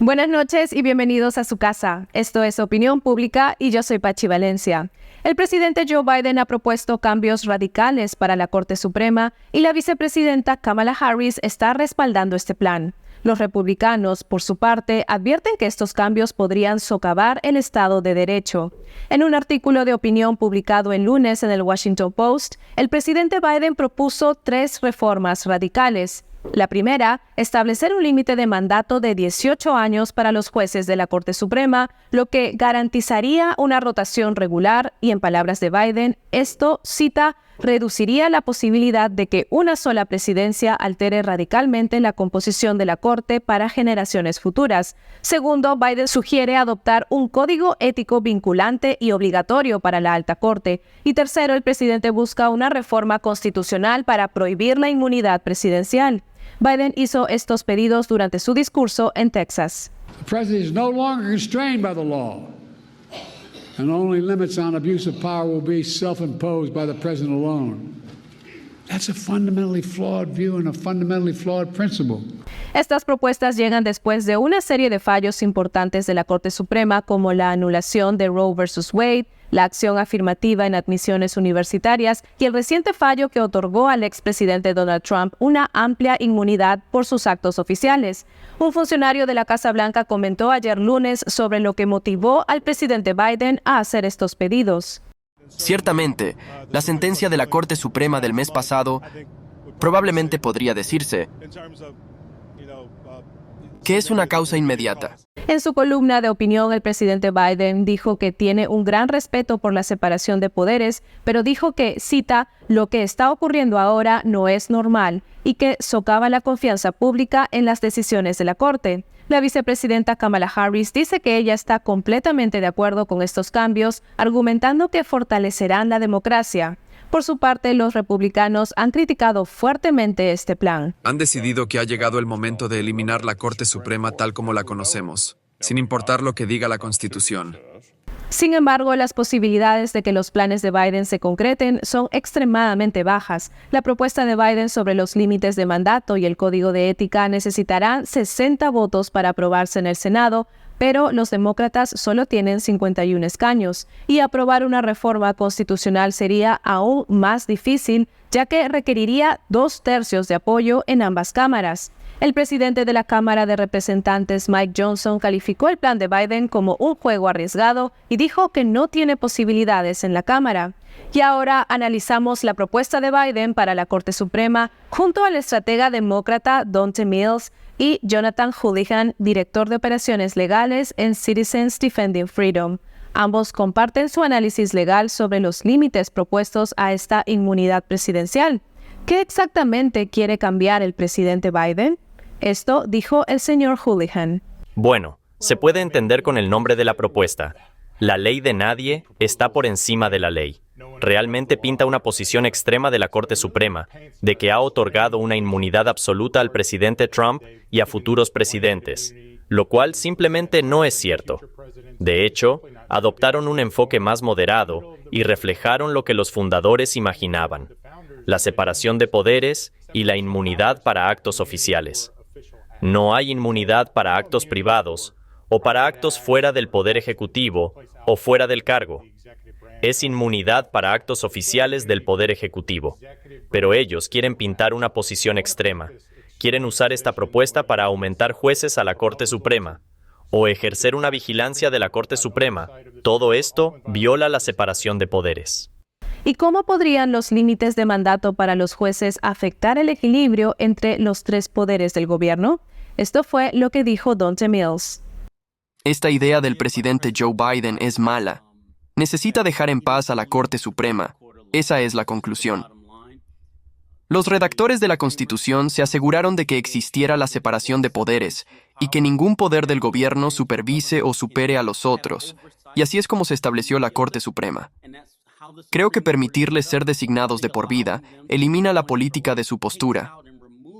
Buenas noches y bienvenidos a su casa. Esto es Opinión Pública y yo soy Pachi Valencia. El presidente Joe Biden ha propuesto cambios radicales para la Corte Suprema y la vicepresidenta Kamala Harris está respaldando este plan. Los republicanos, por su parte, advierten que estos cambios podrían socavar el Estado de Derecho. En un artículo de opinión publicado el lunes en el Washington Post, el presidente Biden propuso 3 reformas radicales. La primera, establecer un límite de mandato de 18 años para los jueces de la Corte Suprema, lo que garantizaría una rotación regular y, en palabras de Biden, esto, cita, reduciría la posibilidad de que una sola presidencia altere radicalmente la composición de la Corte para generaciones futuras. Segundo, Biden sugiere adoptar un código ético vinculante y obligatorio para la Alta Corte. Y tercero, el presidente busca una reforma constitucional para prohibir la inmunidad presidencial. Biden hizo estos pedidos durante su discurso en Texas. The president is no longer constrained by the law, and only limits on abuse of power will be self-imposed by the president alone. That's a fundamentally flawed view and a fundamentally flawed principle. Estas propuestas llegan después de una serie de fallos importantes de la Corte Suprema, como la anulación de Roe vs. Wade, la acción afirmativa en admisiones universitarias y el reciente fallo que otorgó al expresidente Donald Trump una amplia inmunidad por sus actos oficiales. Un funcionario de la Casa Blanca comentó ayer lunes sobre lo que motivó al presidente Biden a hacer estos pedidos. Ciertamente, la sentencia de la Corte Suprema del mes pasado probablemente podría decirse que es una causa inmediata. En su columna de opinión, el presidente Biden dijo que tiene un gran respeto por la separación de poderes, pero dijo que, cita, lo que está ocurriendo ahora no es normal y que socava la confianza pública en las decisiones de la Corte. La vicepresidenta Kamala Harris dice que ella está completamente de acuerdo con estos cambios, argumentando que fortalecerán la democracia. Por su parte, los republicanos han criticado fuertemente este plan. Han decidido que ha llegado el momento de eliminar la Corte Suprema tal como la conocemos, sin importar lo que diga la Constitución. Sin embargo, las posibilidades de que los planes de Biden se concreten son extremadamente bajas. La propuesta de Biden sobre los límites de mandato y el código de ética necesitarán 60 votos para aprobarse en el Senado, pero los demócratas solo tienen 51 escaños, y aprobar una reforma constitucional sería aún más difícil, ya que requeriría 2/3 de apoyo en ambas cámaras. El presidente de la Cámara de Representantes, Mike Johnson, calificó el plan de Biden como un juego arriesgado y dijo que no tiene posibilidades en la Cámara. Y ahora analizamos la propuesta de Biden para la Corte Suprema junto al estratega demócrata Donte Mills y Jonathan Houlihan, director de operaciones legales en Citizens Defending Freedom. Ambos comparten su análisis legal sobre los límites propuestos a esta inmunidad presidencial. ¿Qué exactamente quiere cambiar el presidente Biden? Esto dijo el señor Houlihan. Bueno, se puede entender con el nombre de la propuesta. La ley de nadie está por encima de la ley. Realmente pinta una posición extrema de la Corte Suprema, de que ha otorgado una inmunidad absoluta al presidente Trump y a futuros presidentes, lo cual simplemente no es cierto. De hecho, adoptaron un enfoque más moderado y reflejaron lo que los fundadores imaginaban: la separación de poderes y la inmunidad para actos oficiales. No hay inmunidad para actos privados o para actos fuera del Poder Ejecutivo o fuera del cargo. Es inmunidad para actos oficiales del Poder Ejecutivo. Pero ellos quieren pintar una posición extrema. Quieren usar esta propuesta para aumentar jueces a la Corte Suprema o ejercer una vigilancia de la Corte Suprema. Todo esto viola la separación de poderes. ¿Y cómo podrían los límites de mandato para los jueces afectar el equilibrio entre los 3 poderes del gobierno? Esto fue lo que dijo Donte Mills. Esta idea del presidente Joe Biden es mala. Necesita dejar en paz a la Corte Suprema. Esa es la conclusión. Los redactores de la Constitución se aseguraron de que existiera la separación de poderes y que ningún poder del gobierno supervise o supere a los otros, y así es como se estableció la Corte Suprema. Creo que permitirles ser designados de por vida elimina la política de su postura.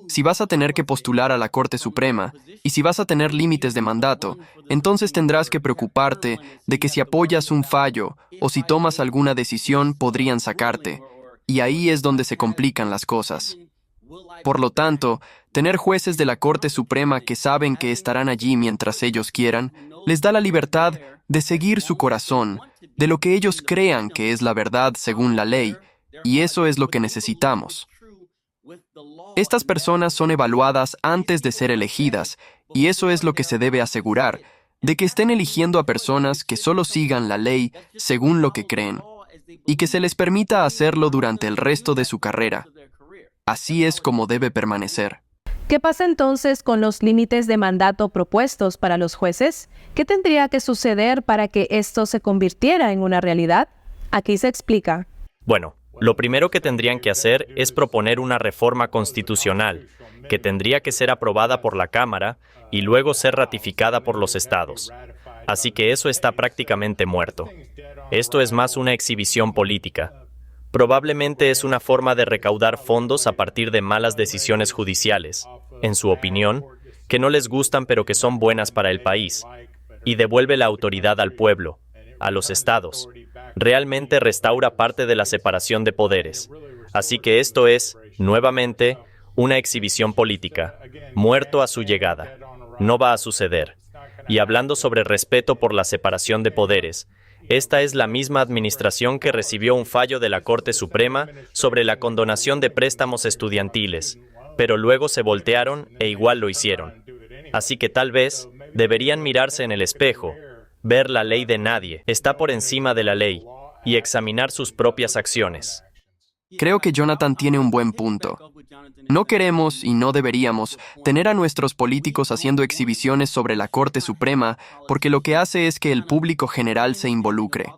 Si vas a tener que postular a la Corte Suprema y si vas a tener límites de mandato, entonces tendrás que preocuparte de que si apoyas un fallo o si tomas alguna decisión podrían sacarte, y ahí es donde se complican las cosas. Por lo tanto, Tener jueces de la Corte Suprema que saben que estarán allí mientras ellos quieran, les da la libertad de seguir su corazón, de lo que ellos crean que es la verdad según la ley, y eso es lo que necesitamos. Estas personas son evaluadas antes de ser elegidas, y eso es lo que se debe asegurar, de que estén eligiendo a personas que solo sigan la ley según lo que creen, y que se les permita hacerlo durante el resto de su carrera. Así es como debe permanecer. ¿Qué pasa entonces con los límites de mandato propuestos para los jueces? ¿Qué tendría que suceder para que esto se convirtiera en una realidad? Aquí se explica. Bueno, lo primero que tendrían que hacer es proponer una reforma constitucional, que tendría que ser aprobada por la Cámara y luego ser ratificada por los estados. Así que eso está prácticamente muerto. Esto es más una exhibición política. Probablemente es una forma de recaudar fondos a partir de malas decisiones judiciales, en su opinión, que no les gustan pero que son buenas para el país, y devuelve la autoridad al pueblo, a los estados. Realmente restaura parte de la separación de poderes. Así que esto es, nuevamente, una exhibición política, muerto a su llegada. No va a suceder. Y hablando sobre respeto por la separación de poderes, esta es la misma administración que recibió un fallo de la Corte Suprema sobre la condonación de préstamos estudiantiles, pero luego se voltearon e igual lo hicieron. Así que tal vez deberían mirarse en el espejo, ver la ley de nadie, está por encima de la ley, y examinar sus propias acciones. Creo que Jonathan tiene un buen punto. No queremos, y no deberíamos, tener a nuestros políticos haciendo exhibiciones sobre la Corte Suprema porque lo que hace es que el público general se involucre.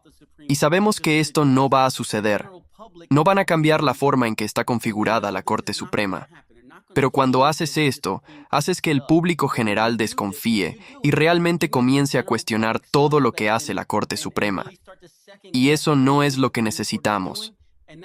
Y sabemos que esto no va a suceder. No van a cambiar la forma en que está configurada la Corte Suprema. Pero cuando haces esto, haces que el público general desconfíe y realmente comience a cuestionar todo lo que hace la Corte Suprema. Y eso no es lo que necesitamos.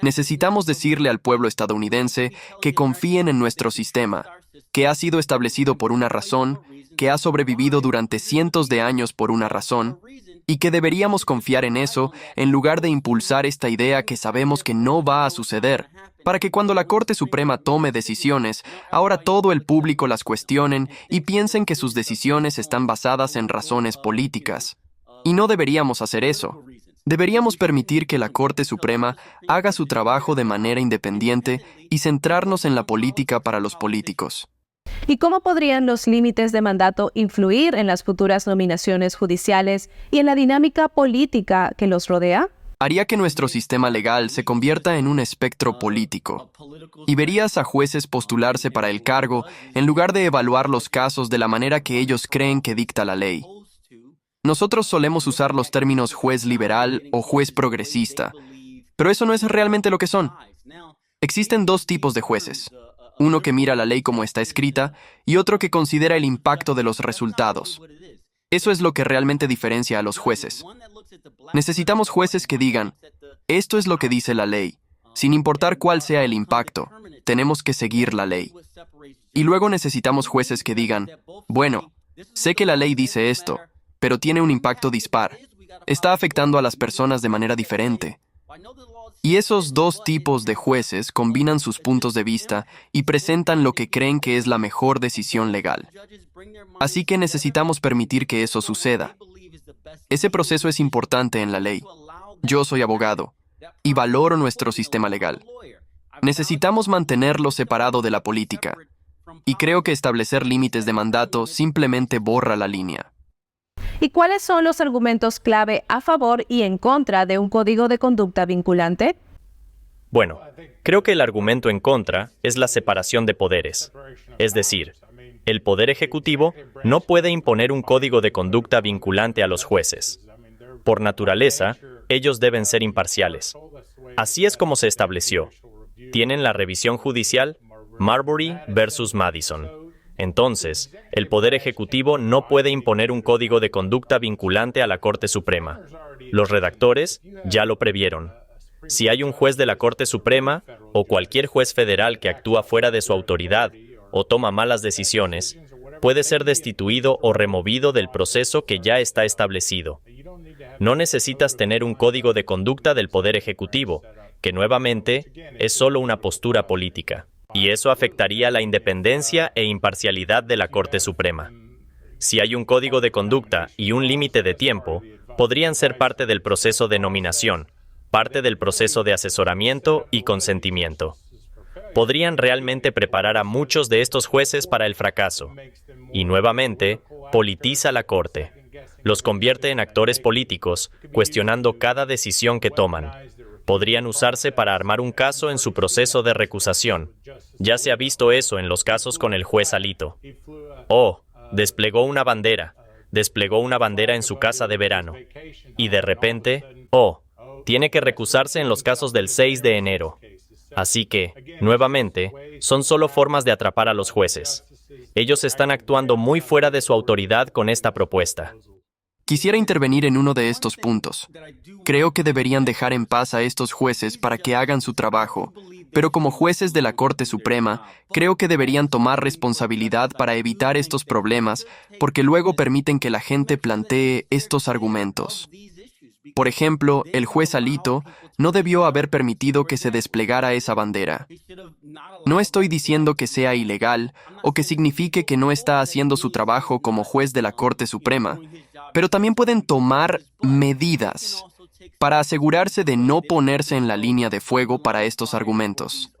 Necesitamos decirle al pueblo estadounidense que confíen en nuestro sistema, que ha sido establecido por una razón, que ha sobrevivido durante cientos de años por una razón, y que deberíamos confiar en eso en lugar de impulsar esta idea que sabemos que no va a suceder, para que cuando la Corte Suprema tome decisiones, ahora todo el público las cuestionen y piensen que sus decisiones están basadas en razones políticas. Y no deberíamos hacer eso. Deberíamos permitir que la Corte Suprema haga su trabajo de manera independiente y centrarnos en la política para los políticos. ¿Y cómo podrían los límites de mandato influir en las futuras nominaciones judiciales y en la dinámica política que los rodea? Haría que nuestro sistema legal se convierta en un espectro político. Y verías a jueces postularse para el cargo en lugar de evaluar los casos de la manera que ellos creen que dicta la ley. Nosotros solemos usar los términos juez liberal o juez progresista, pero eso no es realmente lo que son. Existen dos tipos de jueces, uno que mira la ley como está escrita y otro que considera el impacto de los resultados. Eso es lo que realmente diferencia a los jueces. Necesitamos jueces que digan, esto es lo que dice la ley, sin importar cuál sea el impacto, tenemos que seguir la ley. Y luego necesitamos jueces que digan, bueno, sé que la ley dice esto, pero tiene un impacto dispar. Está afectando a las personas de manera diferente. Y esos dos tipos de jueces combinan sus puntos de vista y presentan lo que creen que es la mejor decisión legal. Así que necesitamos permitir que eso suceda. Ese proceso es importante en la ley. Yo soy abogado y valoro nuestro sistema legal. Necesitamos mantenerlo separado de la política. Y creo que establecer límites de mandato simplemente borra la línea. ¿Y cuáles son los argumentos clave a favor y en contra de un código de conducta vinculante? Bueno, creo que el argumento en contra es la separación de poderes. Es decir, el Poder Ejecutivo no puede imponer un código de conducta vinculante a los jueces. Por naturaleza, ellos deben ser imparciales. Así es como se estableció. Tienen la revisión judicial Marbury versus Madison. Entonces, el Poder Ejecutivo no puede imponer un código de conducta vinculante a la Corte Suprema. Los redactores ya lo previeron. Si hay un juez de la Corte Suprema o cualquier juez federal que actúa fuera de su autoridad o toma malas decisiones, puede ser destituido o removido del proceso que ya está establecido. No necesitas tener un código de conducta del Poder Ejecutivo, que nuevamente es solo una postura política. y eso afectaría la independencia e imparcialidad de la Corte Suprema. Si hay un código de conducta y un límite de tiempo, podrían ser parte del proceso de nominación, parte del proceso de asesoramiento y consentimiento. Podrían realmente preparar a muchos de estos jueces para el fracaso. Y nuevamente, politiza la Corte. Los convierte en actores políticos, cuestionando cada decisión que toman. Podrían usarse para armar un caso en su proceso de recusación. Ya se ha visto eso en los casos con el juez Alito. Desplegó una bandera en su casa de verano. Y de repente, tiene que recusarse en los casos del 6 de enero. Así que, nuevamente, son solo formas de atrapar a los jueces. Ellos están actuando muy fuera de su autoridad con esta propuesta. Quisiera intervenir en uno de estos puntos. Creo que deberían dejar en paz a estos jueces para que hagan su trabajo, pero como jueces de la Corte Suprema, creo que deberían tomar responsabilidad para evitar estos problemas, porque luego permiten que la gente plantee estos argumentos. Por ejemplo, el juez Alito no debió haber permitido que se desplegara esa bandera. No estoy diciendo que sea ilegal o que signifique que no está haciendo su trabajo como juez de la Corte Suprema, pero también pueden tomar medidas para asegurarse de no ponerse en la línea de fuego para estos argumentos.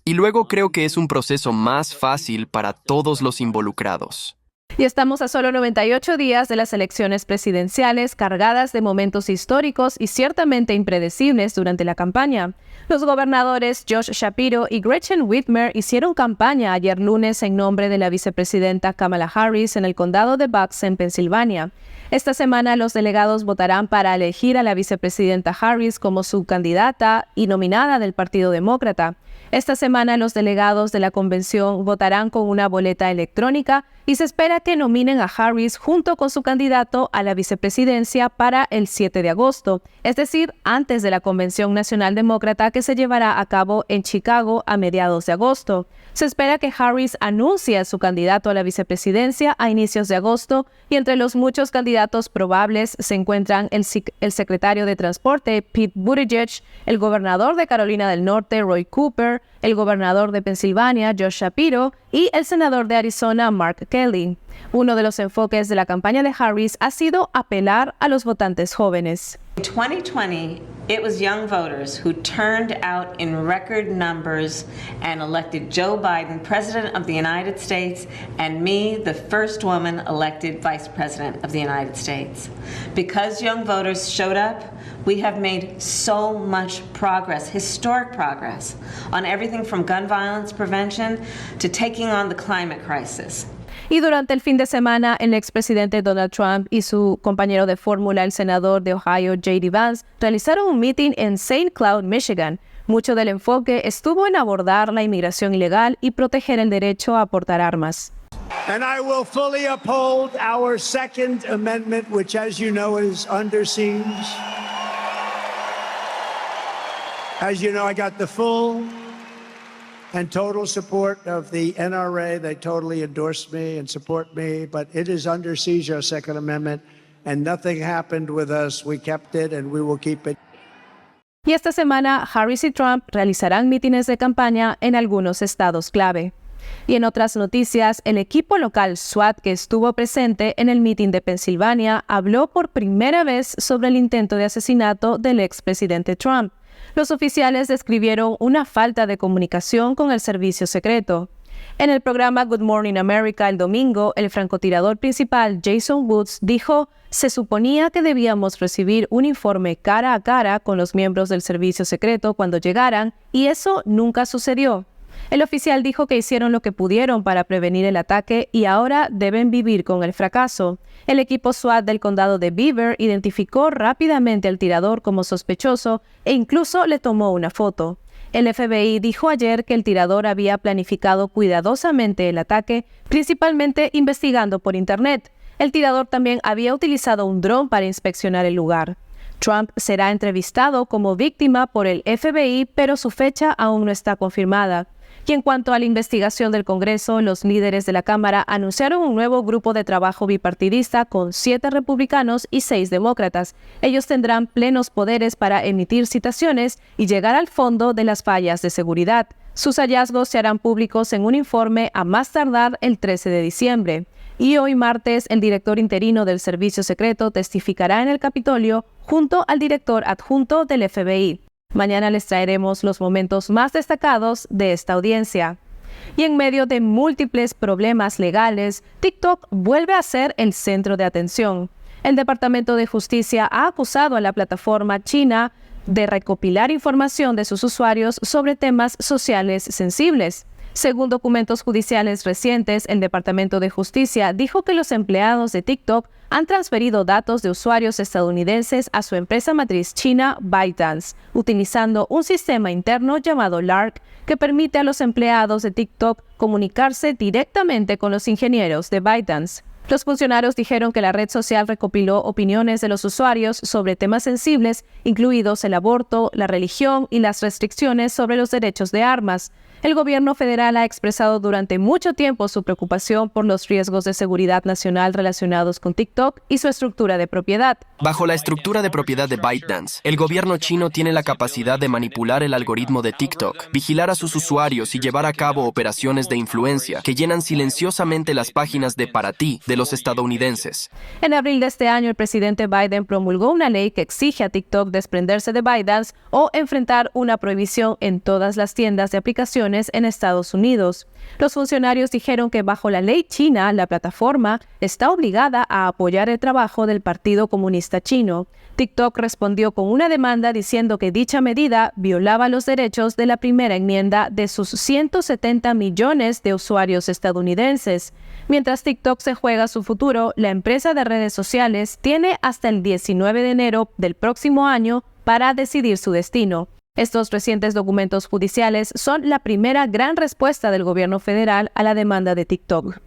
Y luego creo que es un proceso más fácil para todos los involucrados. Y estamos a solo 98 días de las elecciones presidenciales, cargadas de momentos históricos y ciertamente impredecibles durante la campaña. Los gobernadores Josh Shapiro y Gretchen Whitmer hicieron campaña ayer lunes en nombre de la vicepresidenta Kamala Harris en el condado de Bucks, en Pensilvania. Esta semana los delegados votarán para elegir a la vicepresidenta Harris como su candidata y nominada del Partido Demócrata. Esta semana los delegados de la convención votarán con una boleta electrónica y se espera que nominen a Harris junto con su candidato a la vicepresidencia para el 7 de agosto, es decir, antes de la Convención Nacional Demócrata que se llevará a cabo en Chicago a mediados de agosto. Se espera que Harris anuncie a su candidato a la vicepresidencia a inicios de agosto y entre los muchos candidatos probables se encuentran el secretario de Transporte Pete Buttigieg, el gobernador de Carolina del Norte Roy Cooper, el gobernador de Pensilvania Josh Shapiro y el senador de Arizona Mark Kelly. Uno de los enfoques de la campaña de Harris ha sido apelar a los votantes jóvenes. In 2020, it was young voters who turned out in record numbers and elected Joe Biden President of the United States and me, the first woman elected Vice President of the United States. Because young voters showed up, we have made so much progress, historic progress, on everything from gun violence prevention to taking on the climate crisis. Y durante el fin de semana, el expresidente Donald Trump y su compañero de fórmula, el senador de Ohio, J.D. Vance, realizaron un meeting en St. Cloud, Michigan. Mucho del enfoque estuvo en abordar la inmigración ilegal y proteger el derecho a portar armas. And I will fully uphold our Second Amendment, which, as you know, is under siege. As you know, I got the full and total support of the NRA. They totally endorse me and support me, but it is under siege, our Second Amendment, and nothing happened with us. We kept it and we will keep it. Y esta semana, Harris y Trump realizarán mítines de campaña en algunos estados clave. Y en otras noticias, el equipo local SWAT que estuvo presente en el mitin de Pensilvania habló por primera vez sobre el intento de asesinato del expresidente Trump. Los oficiales describieron una falta de comunicación con el servicio secreto. En el programa Good Morning America el domingo, el francotirador principal Jason Woods dijo: "Se suponía que debíamos recibir un informe cara a cara con los miembros del servicio secreto cuando llegaran, y eso nunca sucedió". El oficial dijo que hicieron lo que pudieron para prevenir el ataque y ahora deben vivir con el fracaso. El equipo SWAT del condado de Beaver identificó rápidamente al tirador como sospechoso e incluso le tomó una foto. El FBI dijo ayer que el tirador había planificado cuidadosamente el ataque, principalmente investigando por Internet. El tirador también había utilizado un dron para inspeccionar el lugar. Trump será entrevistado como víctima por el FBI, pero su fecha aún no está confirmada. Y en cuanto a la investigación del Congreso, los líderes de la Cámara anunciaron un nuevo grupo de trabajo bipartidista con 7 republicanos y 6 demócratas. Ellos tendrán plenos poderes para emitir citaciones y llegar al fondo de las fallas de seguridad. Sus hallazgos se harán públicos en un informe a más tardar el 13 de diciembre. Y hoy martes, el director interino del Servicio Secreto testificará en el Capitolio junto al director adjunto del FBI. Mañana les traeremos los momentos más destacados de esta audiencia. Y en medio de múltiples problemas legales, TikTok vuelve a ser el centro de atención. El Departamento de Justicia ha acusado a la plataforma china de recopilar información de sus usuarios sobre temas sociales sensibles. Según documentos judiciales recientes, el Departamento de Justicia dijo que los empleados de TikTok han transferido datos de usuarios estadounidenses a su empresa matriz china ByteDance, utilizando un sistema interno llamado Lark que permite a los empleados de TikTok comunicarse directamente con los ingenieros de ByteDance. Los funcionarios dijeron que la red social recopiló opiniones de los usuarios sobre temas sensibles, incluidos el aborto, la religión y las restricciones sobre los derechos de armas. El gobierno federal ha expresado durante mucho tiempo su preocupación por los riesgos de seguridad nacional relacionados con TikTok y su estructura de propiedad. Bajo la estructura de propiedad de ByteDance, el gobierno chino tiene la capacidad de manipular el algoritmo de TikTok, vigilar a sus usuarios y llevar a cabo operaciones de influencia que llenan silenciosamente las páginas de para ti de los estadounidenses. En abril de este año, el presidente Biden promulgó una ley que exige a TikTok desprenderse de ByteDance o enfrentar una prohibición en todas las tiendas de aplicaciones en Estados Unidos. Los funcionarios dijeron que bajo la ley china, la plataforma está obligada a apoyar el trabajo del Partido Comunista Chino. TikTok respondió con una demanda diciendo que dicha medida violaba los derechos de la primera enmienda de sus 170 millones de usuarios estadounidenses. Mientras TikTok se juega su futuro, la empresa de redes sociales tiene hasta el 19 de enero del próximo año para decidir su destino. Estos recientes documentos judiciales son la primera gran respuesta del gobierno federal a la demanda de TikTok.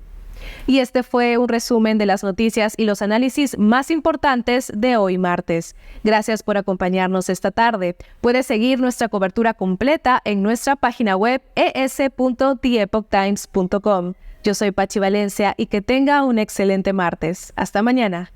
Y este fue un resumen de las noticias y los análisis más importantes de hoy martes. Gracias por acompañarnos esta tarde. Puedes seguir nuestra cobertura completa en nuestra página web es.theepochtimes.com. Yo soy Pachi Valencia y que tenga un excelente martes. Hasta mañana.